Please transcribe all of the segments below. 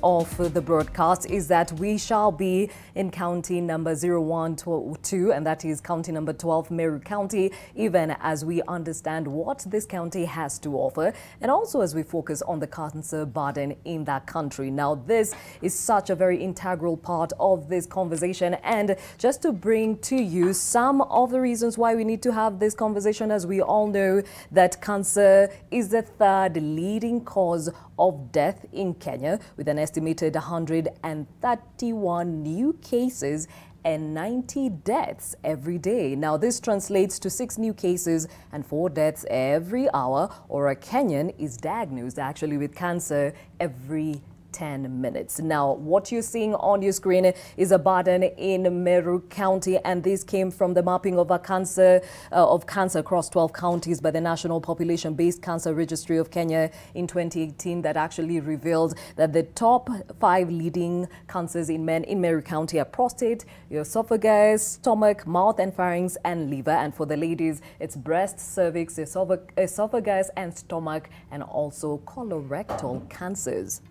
of the broadcast is that we shall be in county number 0122, and that is county number 12, Meru County, even as we understand what this county has to offer, and also as we focus on the cancer burden in that country. Now, this is such a very integral part of this conversation, and just to bring to you some of the reasons why we need to have this conversation, as we all know that cancer is the third leading cause of death in Kenya, with an estimated 131 new cases and 90 deaths every day. Now, this translates to 6 new cases and 4 deaths every hour, or a Kenyan is diagnosed actually with cancer every 10 minutes. Now, what you're seeing on your screen is a burden in Meru County, and this came from the mapping of cancer across 12 counties by the National Population-Based Cancer Registry of Kenya in 2018, that actually revealed that the top 5 leading cancers in men in Meru County are prostate, esophagus, stomach, mouth and pharynx, and liver. And for the ladies, it's breast, cervix, esophagus and stomach, and also colorectal cancers.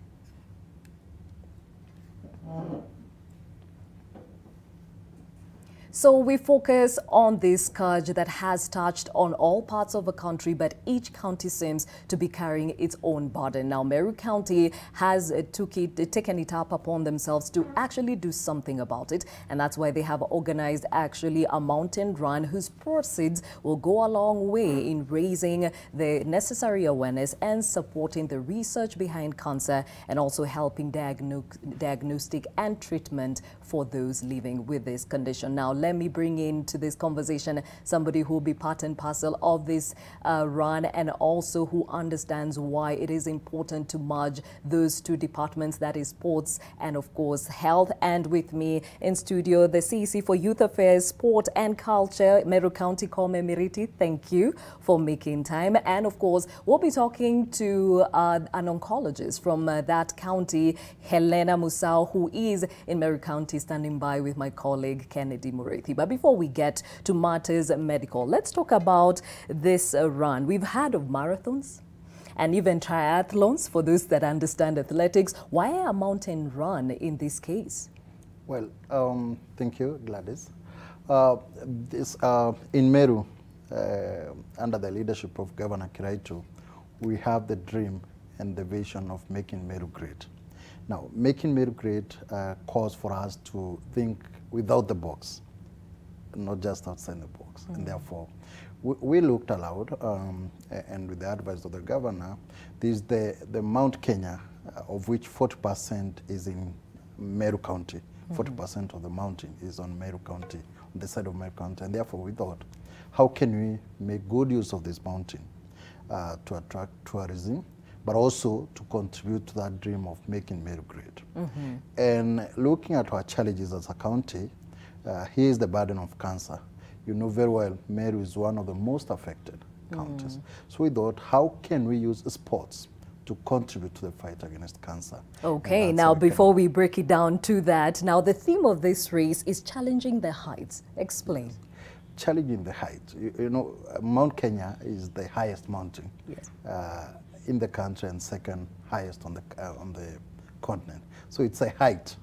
So we focus on this scourge that has touched on all parts of the country, but each county seems to be carrying its own burden. Now, Meru County has taken it up upon themselves to actually do something about it, and that's why they have organized actually a mountain run whose proceeds will go a long way in raising the necessary awareness and supporting the research behind cancer, and also helping diagnostic and treatment for those living with this condition. Now, let me bring into this conversation somebody who will be part and parcel of this run, and also who understands why it is important to merge those two departments, that is sports and of course health. And with me in studio, the CEC for Youth Affairs, Sport and Culture, Meru County Kome Miriti. Thank you for making time. And of course, we'll be talking to an oncologist from that county, Helena Musau, who is in Meru County, standing by with my colleague Kennedy Murray. But before we get to matters medical, let's talk about this run. We've heard of marathons and even triathlons, for those that understand athletics. Why a mountain run in this case? Well, thank you, Gladys. In Meru, under the leadership of Governor Kiraitu, we have the dream and the vision of making Meru great. Now, making Meru great calls for us to think without the box, not just outside the box. And therefore, we looked aloud, and with the advice of the governor, this is the Mount Kenya, of which 40% is in Meru County. 40% of the mountain is on Meru County, on the side of Meru County. And therefore, we thought, how can we make good use of this mountain to attract tourism, but also to contribute to that dream of making Meru great. And looking at our challenges as a county, here is the burden of cancer. You know very well, Meru is one of the most affected counties. So we thought, how can we use sports to contribute to the fight against cancer? Okay, now before we break it down to that, now the theme of this race is challenging the heights. Explain. Challenging the heights. You know, Mount Kenya is the highest mountain in the country and second highest on the continent. So it's a height.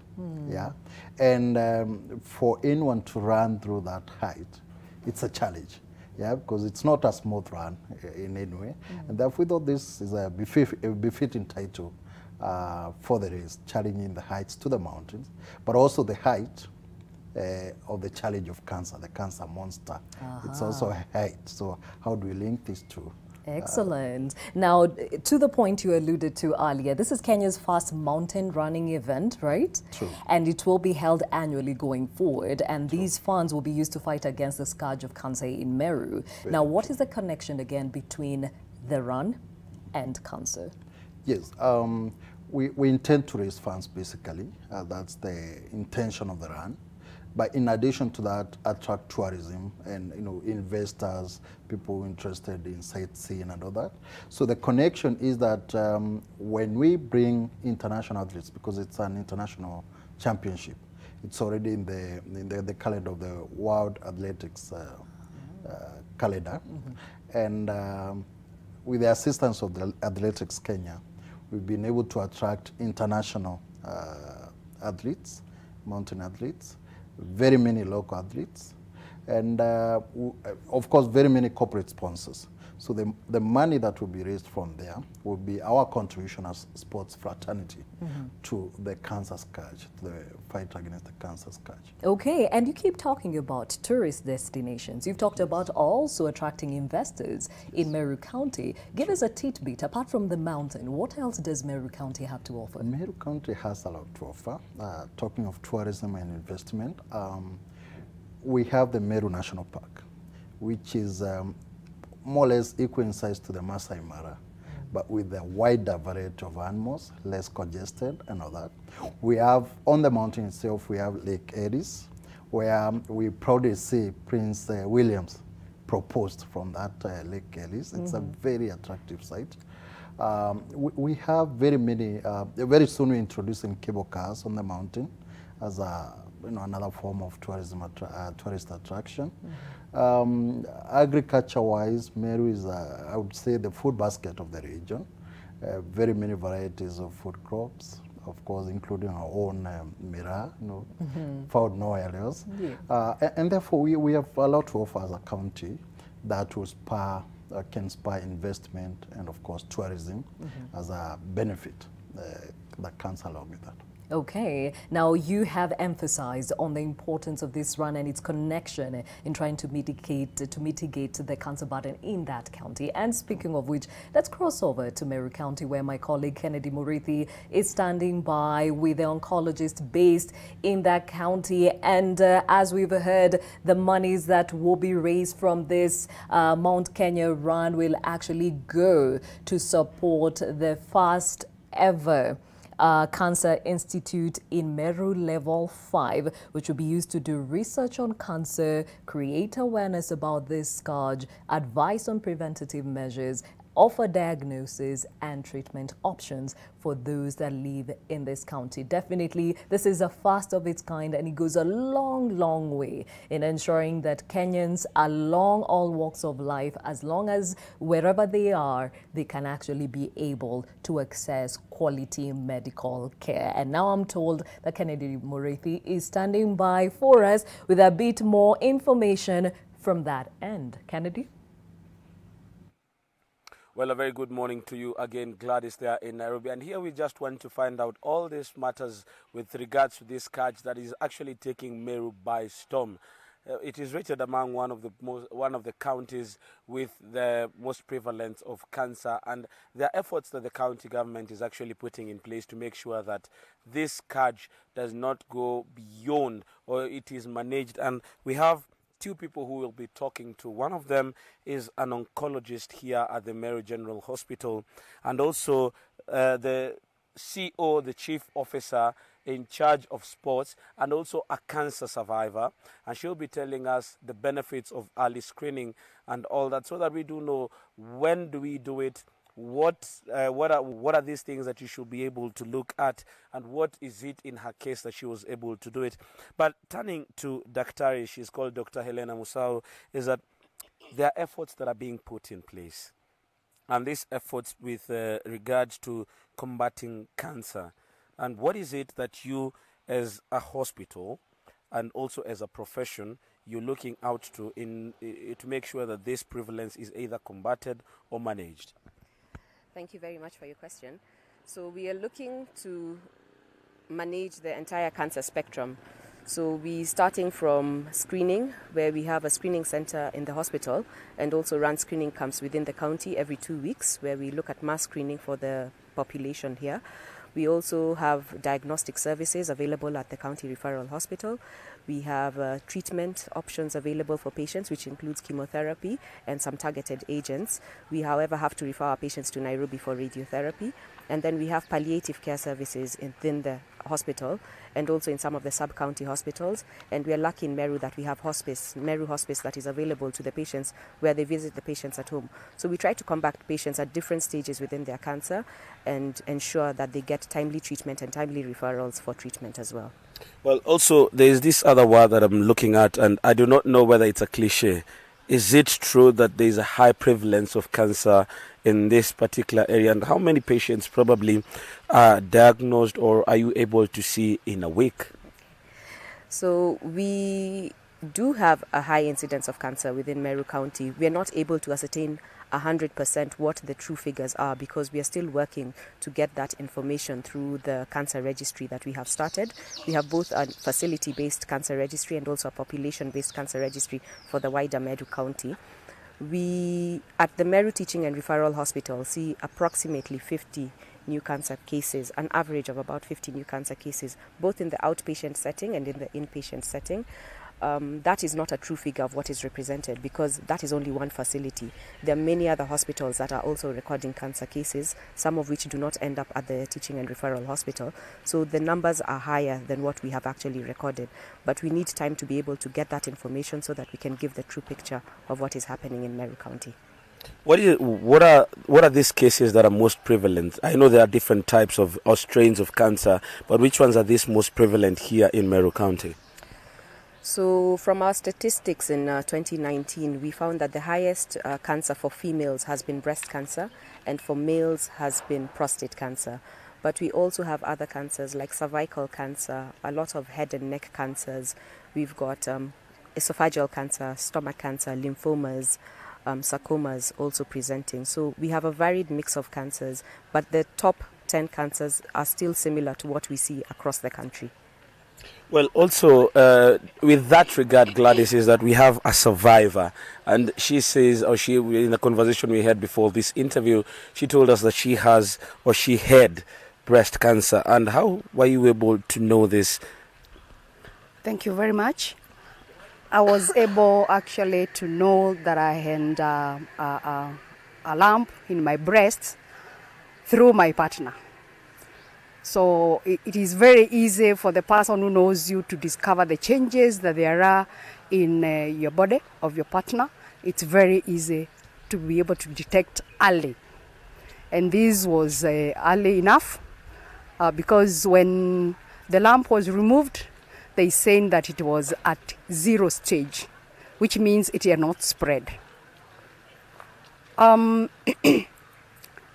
Yeah, and for anyone to run through that height, it's a challenge, yeah, because it's not a smooth run in any way. And therefore, we thought this is a befitting title for the race, challenging the heights to the mountains, but also the height of the challenge of cancer, the cancer monster. It's also a height. So how do we link these two? Excellent. Now, to the point you alluded to earlier, this is Kenya's first mountain running event, right? True. And it will be held annually going forward, and these funds will be used to fight against the scourge of cancer in Meru. Now, what is the connection again between the run and cancer? Yes, we intend to raise funds basically. That's the intention of the run. But in addition to that, attract tourism and investors, people interested in sightseeing and all that. So the connection is that when we bring international athletes, because it's an international championship, it's already in the calendar of the World Athletics calendar, and with the assistance of the Athletics Kenya, we've been able to attract international athletes, mountain athletes, very many local athletes, and of course very many corporate sponsors. So the money that will be raised from there will be our contribution as sports fraternity to the cancer scourge, to the fight against the cancer scourge. Okay, and you keep talking about tourist destinations. You've talked about also attracting investors in Meru County. Give us a tidbit. Apart from the mountain, what else does Meru County have to offer? Meru County has a lot to offer. Talking of tourism and investment, we have the Meru National Park, which is more or less equal in size to the Masai Mara, but with a wider variety of animals, less congested and all that. We have, on the mountain itself, we have Lake Eris, where we proudly see Prince William's proposed from that Lake Eris. It's a very attractive site. We have very many, very soon we're introducing cable cars on the mountain as a, another form of tourism, tourist attraction. Agriculture-wise, Meru is, I would say, the food basket of the region. Very many varieties of food crops, of course, including our own Meru, found nowhere else. Yeah. And therefore, we have a lot to offer as a county that will spur, can spur investment and, of course, tourism as a benefit that comes along with that. Okay, now you have emphasized on the importance of this run and its connection in trying to mitigate the cancer burden in that county. And speaking of which, let's cross over to Meru County, where my colleague Kennedy Murithi is standing by with the oncologist based in that county. And as we've heard, the monies that will be raised from this Mount Kenya run will actually go to support the first ever Cancer Institute in Meru Level 5, which will be used to do research on cancer, create awareness about this scourge, advice on preventative measures, offer diagnosis and treatment options for those that live in this county. Definitely, this is a first of its kind, and it goes a long, long way in ensuring that Kenyans along all walks of life, as long as wherever they are, they can actually be able to access quality medical care. And now I'm told that Kennedy Murithi is standing by for us with a bit more information from that end. Kennedy? Well, a very good morning to you again, Gladys, there in Nairobi. And here we just want to find out all these matters with regards to this scourge that is actually taking Meru by storm. It is rated among one of the counties with the most prevalence of cancer, and there are efforts that the county government is actually putting in place to make sure that this scourge does not go beyond, or it is managed. And we have two people who will be talking to. One of them is an oncologist here at the Meru General Hospital, and also the CO, the chief officer in charge of sports, and also a cancer survivor. And she'll be telling us the benefits of early screening and all that, so that we do know when do we do it, what are these things that you should be able to look at, and what is it in her case that she was able to do it. But turning to Daktari, she's called Dr. Helena Musau, is that there are efforts that are being put in place, and these efforts with regards to combating cancer. And what is it that you, as a hospital and also as a profession, you're looking out to to make sure that this prevalence is either combated or managed? Thank you very much for your question. So we are looking to manage the entire cancer spectrum. So we're starting from screening, where we have a screening center in the hospital, and also run screening camps within the county every 2 weeks, where we look at mass screening for the population here. We also have diagnostic services available at the County Referral Hospital. We have treatment options available for patients, which includes chemotherapy and some targeted agents. We, however, have to refer our patients to Nairobi for radiotherapy. And then we have palliative care services within the hospital and also in some of the sub-county hospitals. And we are lucky in Meru that we have hospice, Meru Hospice, that is available to the patients where they visit the patients at home. So we try to combat patients at different stages within their cancer and ensure that they get timely treatment and timely referrals for treatment as well. Well, also, there is this other word that I'm looking at, and I do not know whether it's a cliche. Is it true that there is a high prevalence of cancer in this particular area? And how many patients probably are diagnosed or are you able to see in a week? So we do have a high incidence of cancer within Meru County. We are not able to ascertain 100% what the true figures are because we are still working to get that information through the cancer registry that we have started. We have both a facility-based cancer registry and also a population-based cancer registry for the wider Meru County. We, at the Meru Teaching and Referral Hospital, see approximately 50 new cancer cases, an average of about 50 new cancer cases, both in the outpatient setting and in the inpatient setting. That is not a true figure of what is represented because that is only one facility. There are many other hospitals that are also recording cancer cases, some of which do not end up at the teaching and referral hospital. So the numbers are higher than what we have actually recorded. But we need time to be able to get that information so that we can give the true picture of what is happening in Meru County. What are these cases that are most prevalent? I know there are different types of or strains of cancer, but which ones are these most prevalent here in Meru County? So from our statistics in 2019, we found that the highest cancer for females has been breast cancer and for males has been prostate cancer. But we also have other cancers like cervical cancer, a lot of head and neck cancers. We've got esophageal cancer, stomach cancer, lymphomas, sarcomas also presenting. So we have a varied mix of cancers, but the top 10 cancers are still similar to what we see across the country. Well, also, with that regard, Gladys, is that we have a survivor. And she says, or she, in the conversation we had before this interview, she told us that she has, or she had, breast cancer. And how were you able to know this? Thank you very much. I was able actually to know that I had a lump in my breast through my partner. So it is very easy for the person who knows you to discover the changes that there are in your body of your partner. It's very easy to be able to detect early. And this was early enough because when the lump was removed, they said that it was at 0 stage, which means it had not spread.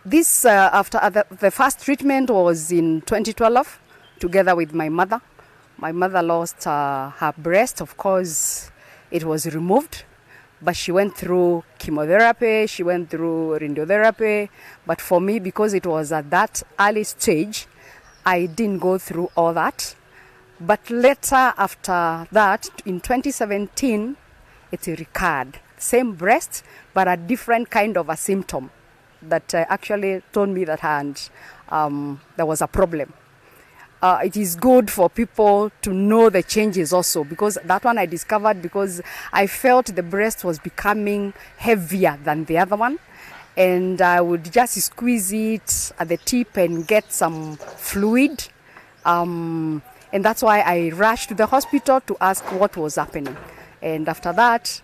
This, after the first treatment was in 2012, together with my mother. My mother lost her breast. Of course, it was removed, but she went through chemotherapy, she went through radiotherapy. But for me, because it was at that early stage, I didn't go through all that. But later, after that, in 2017, it recurred. Same breast, but a different kind of a symptom that actually told me that there was a problem. It is good for people to know the changes also, because that one I discovered because I felt the breast was becoming heavier than the other one, and I would just squeeze it at the tip and get some fluid, and that's why I rushed to the hospital to ask what was happening. And after that,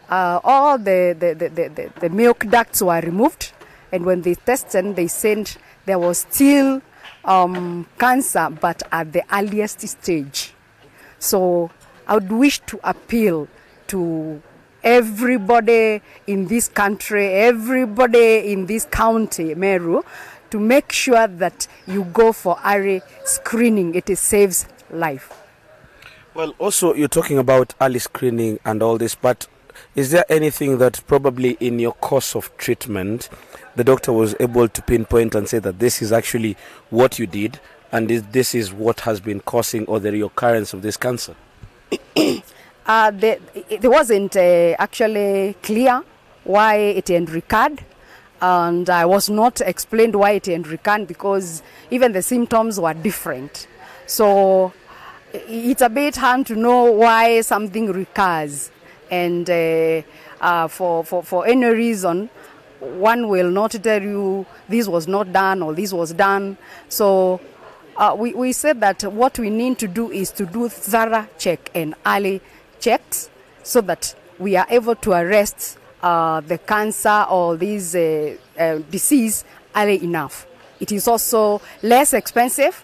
all the milk ducts were removed. And when they tested, they said there was still cancer, but at the earliest stage. So I would wish to appeal to everybody in this country, everybody in this county, Meru, to make sure that you go for early screening. It saves life. Well, also you're talking about early screening and all this, but is there anything that probably in your course of treatment the doctor was able to pinpoint and say that this is actually what you did and this is what has been causing or the reoccurrence of this cancer? It wasn't actually clear why it had recurred, and I was not explained why it had recurred because even the symptoms were different. So it's a bit hard to know why something recurs, and for any reason, one will not tell you this was not done or this was done. So we said that what we need to do is to do thorough check and early checks so that we are able to arrest the cancer or this disease early enough. It is also less expensive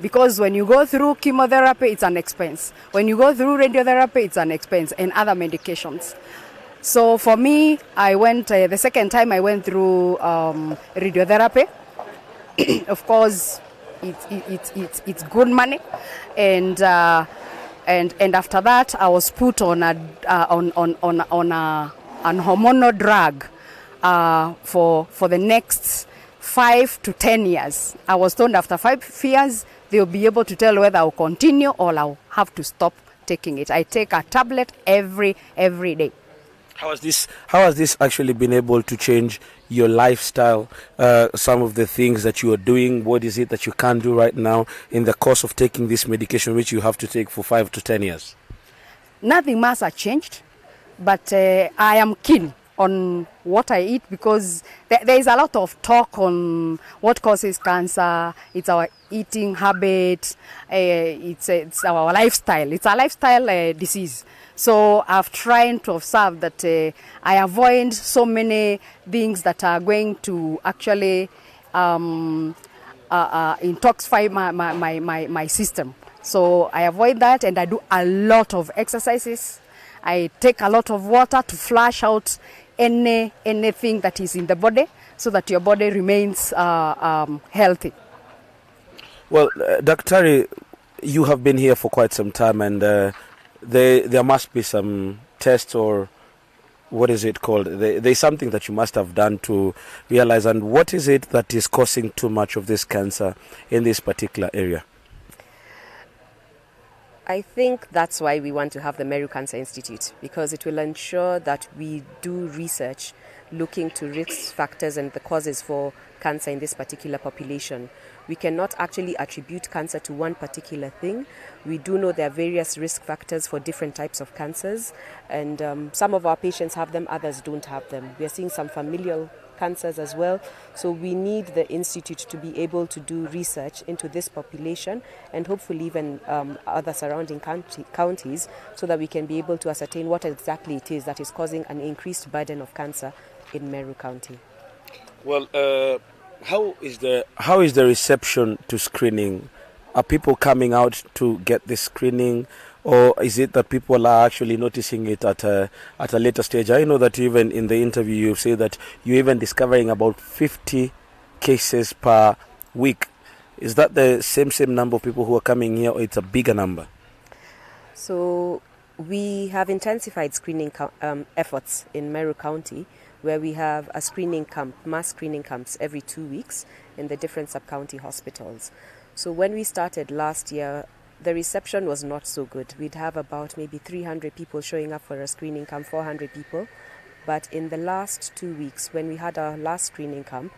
because when you go through chemotherapy, it's an expense. When you go through radiotherapy, it's an expense, and other medications. So for me, I went, the second time I went through radiotherapy. Of course, it's good money, and after that, I was put on a hormonal drug for the next 5 to 10 years. I was told after 5 years they'll be able to tell whether I'll continue or I'll have to stop taking it. I take a tablet every day. How has this actually been able to change your lifestyle? Some of the things that you are doing, what is it that you can't do right now in the course of taking this medication, which you have to take for 5 to 10 years? Nothing much has changed, but I am keen on what I eat, because there is a lot of talk on what causes cancer. It's our eating habit, it's our lifestyle. It's a lifestyle disease. So I've tried to observe that I avoid so many things that are going to actually intoxify my system. So I avoid that, and I do a lot of exercises. I take a lot of water to flush out anything that is in the body, so that your body remains healthy. Well, Dr. you have been here for quite some time, and there must be some tests, or what is it called? There's something that you must have done to realize. And what is it that is causing too much of this cancer in this particular area? I think that's why we want to have the Meru Cancer Institute, because it will ensure that we do research looking to risk factors and the causes for cancer in this particular population. We cannot actually attribute cancer to one particular thing. We do know there are various risk factors for different types of cancers, and some of our patients have them, others don't have them. We are seeing some familial cancers as well. So we need the institute to be able to do research into this population, and hopefully even other surrounding counties, so that we can be able to ascertain what exactly it is that is causing an increased burden of cancer in Meru County. Well, how is the reception to screening? Are people coming out to get this screening, or is it that people are actually noticing it at a later stage? I know that even in the interview you say that you're even discovering about 50 cases per week. Is that the same number of people who are coming here, or it's a bigger number? So we have intensified screening efforts in Meru County, where we have a screening camp, mass screening camps every 2 weeks in the different sub-county hospitals. So when we started last year, the reception was not so good. We'd have about maybe 300 people showing up for a screening camp, 400 people. But in the last 2 weeks, when we had our last screening camp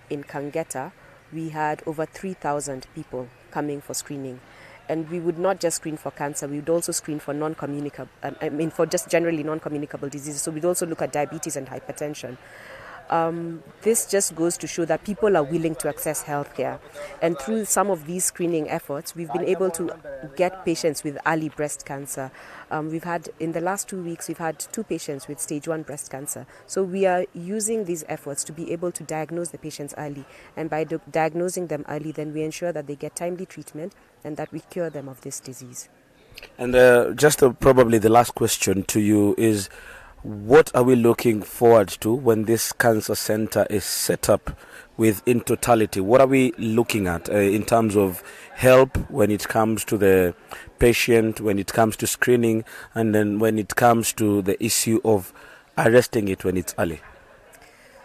in Kangeta, we had over 3,000 people coming for screening. And we would not just screen for cancer, we would also screen for for just generally non-communicable diseases. So we'd also look at diabetes and hypertension. This just goes to show that people are willing to access healthcare. And through some of these screening efforts, we've been able to get patients with early breast cancer. In the last 2 weeks, we've had 2 patients with stage 1 breast cancer. So we are using these efforts to be able to diagnose the patients early. And by diagnosing them early, then we ensure that they get timely treatment and that we cure them of this disease. And just probably the last question to you is, what are we looking forward to when this cancer center is set up in totality? What are we looking at in terms of help when it comes to the patient, when it comes to screening, and then when it comes to the issue of arresting it when it's early?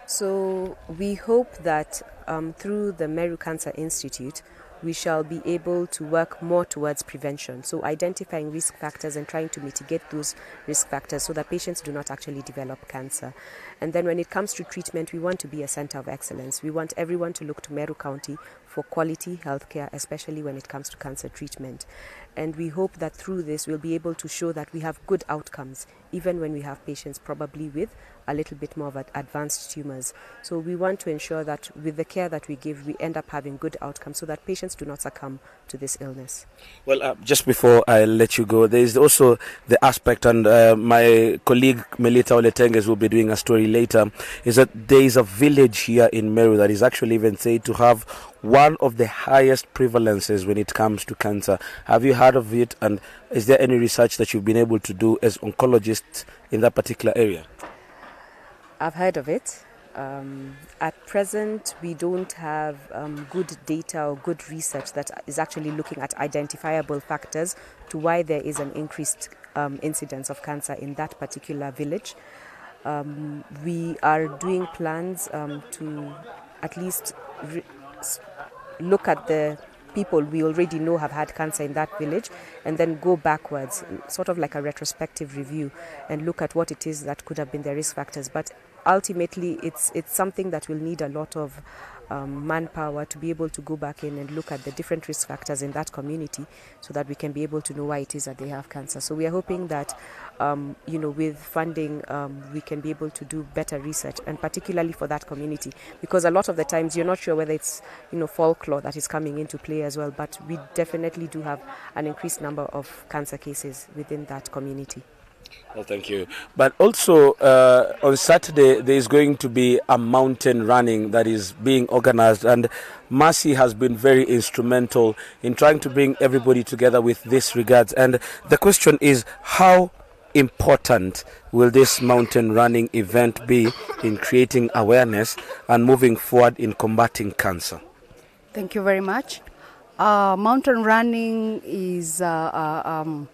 So we hope that through the Meru Cancer Institute, we shall be able to work more towards prevention. So identifying risk factors and trying to mitigate those risk factors so that patients do not actually develop cancer. And then when it comes to treatment, we want to be a center of excellence. We want everyone to look to Meru County for quality healthcare, especially when it comes to cancer treatment. And we hope that through this, we'll be able to show that we have good outcomes, even when we have patients probably with a little bit more of advanced tumors. So we want to ensure that with the care that we give, we end up having good outcomes so that patients do not succumb to this illness. Well, just before I let you go, there is also the aspect, and my colleague Melita Oletenges will be doing a story later, is that there is a village here in Meru that is actually even said to have one of the highest prevalences when it comes to cancer. Have you heard of it, and is there any research that you've been able to do as oncologists in that particular area? I've heard of it. At present, we don't have good data or good research that is actually looking at identifiable factors to why there is an increased incidence of cancer in that particular village. We are doing plans to at least look at the people we already know have had cancer in that village and then go backwards, sort of like a retrospective review, and look at what it is that could have been the risk factors. But ultimately, it's something that will need a lot of manpower to be able to go back in and look at the different risk factors in that community so that we can be able to know why it is that they have cancer. So we are hoping that, with funding, we can be able to do better research, and particularly for that community, because a lot of the times you're not sure whether it's, folklore that is coming into play as well, but we definitely do have an increased number of cancer cases within that community. Well, thank you. But also on Saturday, there is going to be a mountain running that is being organized, and Mercy has been very instrumental in trying to bring everybody together with this regards. And the question is, how important will this mountain running event be in creating awareness and moving forward in combating cancer? Thank you very much. Mountain running is an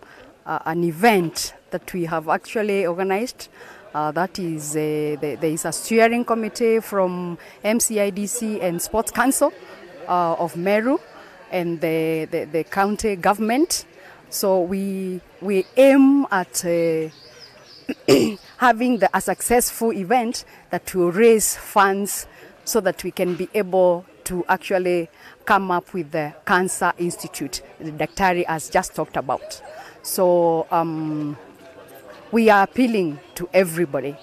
event that we have actually organized. That is, there is a steering committee from MCIDC and Sports Council of Meru and the county government. So we aim at having a successful event that will raise funds so that we can be able to actually come up with the Cancer Institute that Daktari has just talked about. So we are appealing to everybody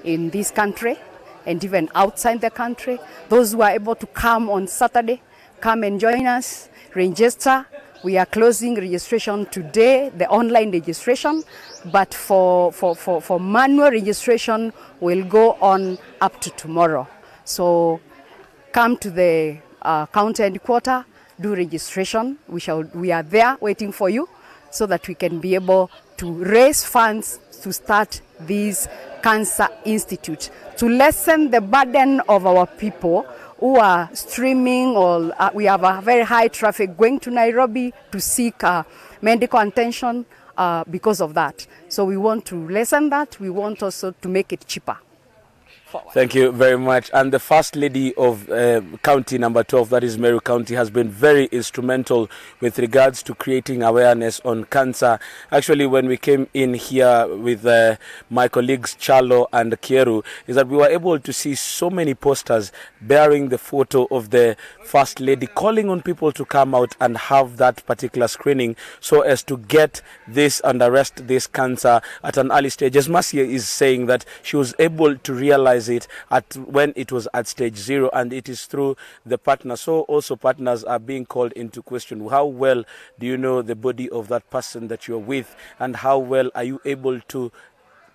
in this country and even outside the country. Those who are able to come on Saturday, come and join us, register. We are closing registration today, the online registration, but for manual registration will go on up to tomorrow. So come to the county headquarters, do registration. We are there waiting for you so that we can be able to raise funds to start this Cancer Institute, to lessen the burden of our people who are streaming, or we have a very high traffic going to Nairobi to seek medical attention because of that. So we want to lessen that. We want also to make it cheaper. Thank you very much. And the First Lady of County number 12, that is Meru County, has been very instrumental with regards to creating awareness on cancer. Actually, when we came in here with my colleagues Charlo and Kieru, is that we were able to see so many posters bearing the photo of the First Lady, calling on people to come out and have that particular screening so as to get this and arrest this cancer at an early stage. As Mercy is saying that she was able to realize it when it was at stage 0, and it is through the partner. So also partners are being called into question. How well do you know the body of that person that you're with, and how well are you able to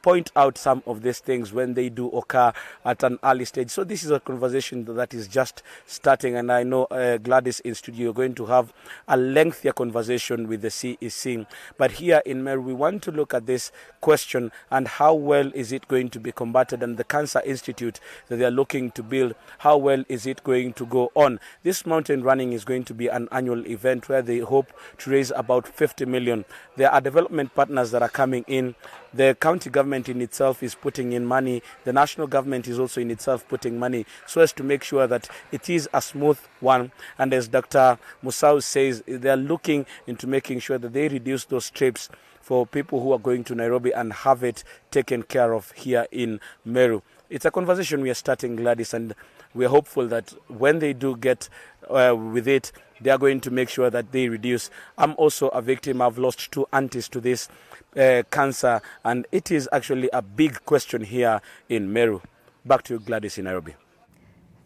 point out some of these things when they do occur at an early stage? So this is a conversation that is just starting, and I know Gladys in studio, you're going to have a lengthier conversation with the CEC. But here in Meru, we want to look at this question and how well is it going to be combated, and the Cancer Institute that they are looking to build, how well is it going to go on? This mountain running is going to be an annual event where they hope to raise about 50 million. There are development partners that are coming in. The county government in itself is putting in money. The national government is also in itself putting money so as to make sure that it is a smooth one. And as Dr. Musau says, they are looking into making sure that they reduce those trips for people who are going to Nairobi and have it taken care of here in Meru. It's a conversation we are starting, Gladys, and we are hopeful that when they do get with it, they are going to make sure that they reduce. I'm also a victim. I've lost 2 aunties to this cancer, and it is actually a big question here in Meru. Back to you, Gladys, in Nairobi.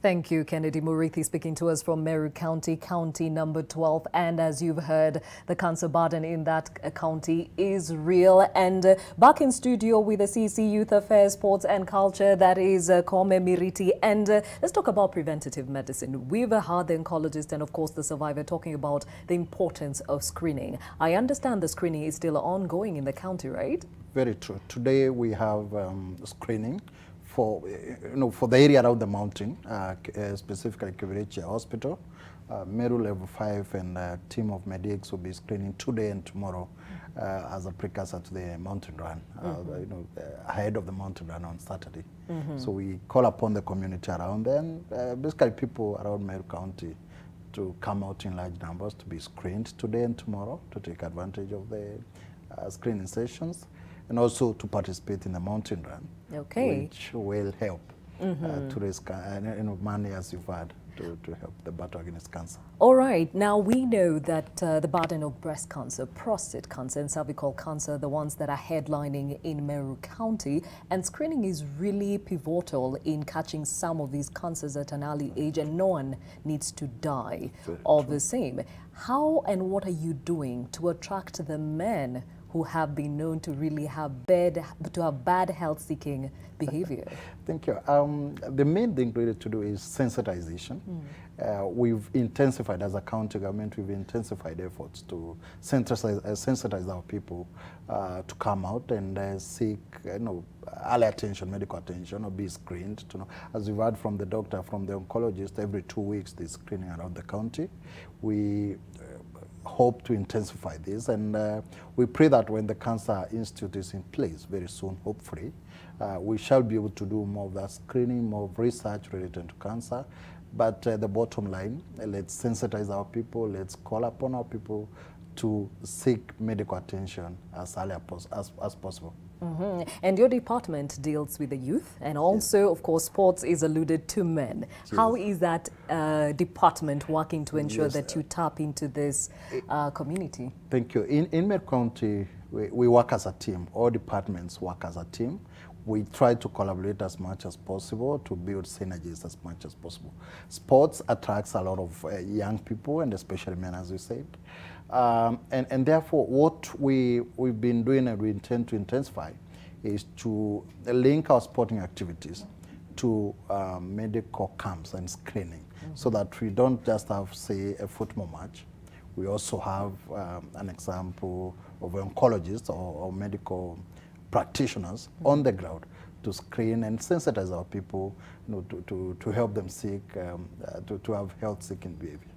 Thank you, Kennedy Murithi, speaking to us from Meru County, county number 12. And as you've heard, the cancer burden in that county is real. And back in studio with the CC Youth Affairs, Sports and Culture, that is Kome Miriti. And let's talk about preventative medicine. We've heard the oncologist and, of course, the survivor talking about the importance of screening. I understand the screening is still ongoing in the county, right? Very true. Today we have screening for for the area around the mountain, specifically Kibirichi Hospital. Meru Level 5 and a team of medics will be screening today and tomorrow as a precursor to the mountain run, ahead of the mountain run on Saturday. So we call upon the community around there, and basically people around Meru County to come out in large numbers to be screened today and tomorrow to take advantage of the screening sessions, and also to participate in the mountain run, which will help to raise money, as you've had, to help the battle against cancer. All right. Now, we know that the burden of breast cancer, prostate cancer, and cervical cancer are the ones that are headlining in Meru County, and screening is really pivotal in catching some of these cancers at an early age, and no one needs to die of the same. How and what are you doing to attract the men who have been known to really have bad health-seeking behavior? Thank you. The main thing really to do is sensitization. We've intensified, as a county government, we've intensified efforts to sensitize our people to come out and seek early attention, medical attention, or be screened. As we've heard from the doctor, from the oncologist, every 2 weeks there's screening around the county. We hope to intensify this, and we pray that when the Cancer Institute is in place very soon, hopefully, we shall be able to do more of that screening, more of research related to cancer. But the bottom line, let's sensitize our people, let's call upon our people to seek medical attention as early as possible. And your department deals with the youth, and also, of course, sports is alluded to men. How is that department working to ensure that you tap into this community? Thank you. In Meru County, we work as a team. All departments work as a team. We try to collaborate as much as possible to build synergies as much as possible. Sports attracts a lot of young people, and especially men, as you said. And therefore, what we've been doing and we intend to intensify is to link our sporting activities to medical camps and screening, so that we don't just have, say, a football match. We also have an example of oncologists or medical practitioners on the ground to screen and sensitize our people, to help them seek, to have health-seeking behavior.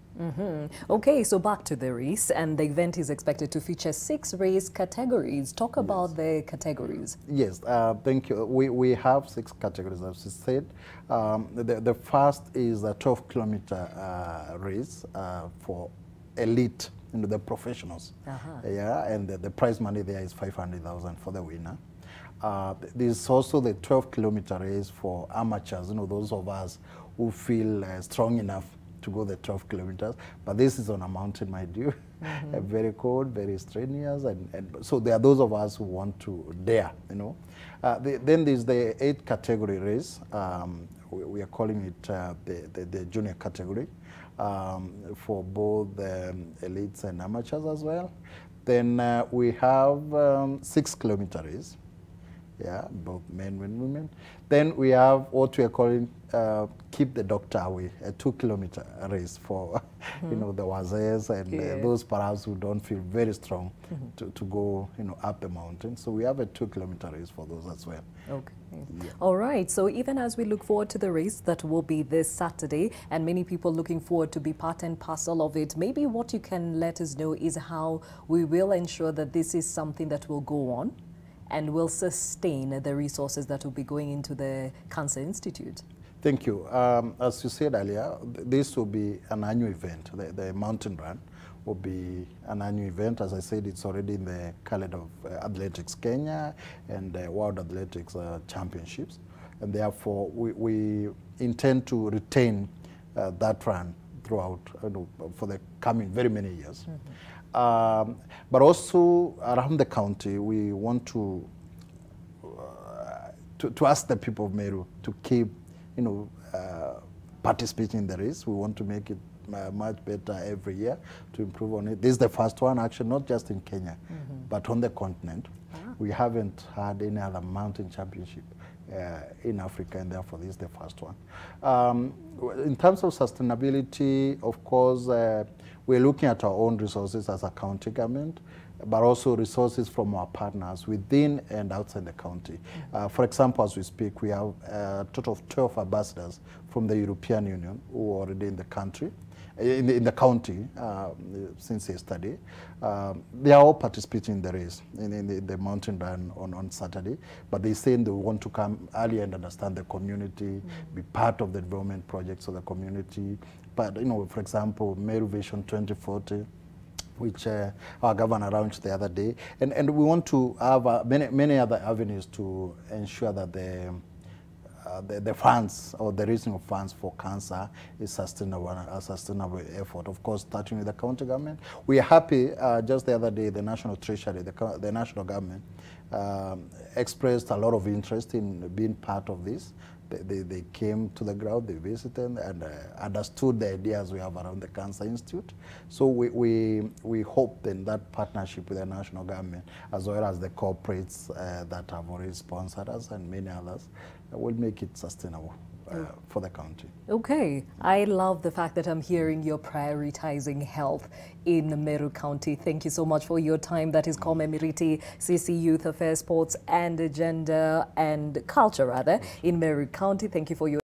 Okay, so back to the race, and the event is expected to feature 6 race categories. Talk about the categories. Yes, thank you. We have 6 categories, as you said. The first is a 12-kilometer race for elite, the professionals. And the prize money there is 500,000 for the winner. There's also the 12-kilometer race for amateurs, those of us who feel strong enough to go the 12 kilometers, but this is on a mountain, my dear. Very cold, very strenuous, and so there are those of us who want to dare, Then there's the 8 category race. We are calling it the junior category, for both the elites and amateurs as well. Then we have 6-kilometer race. Both men and women. Then we have what we are calling Keep the Doctor Away, a 2-kilometer race for the wazers and those perhaps who don't feel very strong to go up the mountain. So we have a 2-kilometer race for those as well. Okay. All right. So even as we look forward to the race that will be this Saturday, and many people looking forward to be part and parcel of it, maybe what you can let us know is how we will ensure that this is something that will go on and will sustain the resources that will be going into the Cancer Institute. Thank you. As you said earlier, this will be an annual event. The mountain run will be an annual event. As I said, it's already in the calendar of Athletics Kenya and World Athletics Championships. And therefore, we intend to retain that run throughout for the coming very many years. But also around the county, we want to ask the people of Meru to keep, participating in the race. We want to make it much better every year to improve on it. This is the first one, actually, not just in Kenya, but on the continent. We haven't had any other mountain championship in Africa, and therefore this is the first one. In terms of sustainability, of course, we're looking at our own resources as a county government, but also resources from our partners within and outside the county. For example, as we speak, we have a total of 12 ambassadors from the European Union who are already in the country, in the county since yesterday. They are all participating in the race, in the mountain run on Saturday, but they say they want to come earlier and understand the community, be part of the development projects of the community. But, you know, for example, Meru Vision 2040, which our governor launched the other day. And we want to have many other avenues to ensure that the funds or the raising of funds for cancer is sustainable, a sustainable effort. Of course, starting with the county government. We are happy, just the other day, the National Treasury, the national government, expressed a lot of interest in being part of this. They came to the ground, they visited, and understood the ideas we have around the Cancer Institute. So we hope then that partnership with the national government, as well as the corporates that have already sponsored us and many others, will make it sustainable for the county. Okay. I love the fact that I'm hearing you're prioritizing health in Meru County. Thank you so much for your time. That is Kome Miriti, CC Youth Affairs, Sports and Gender and Culture, rather, in Meru County. Thank you for your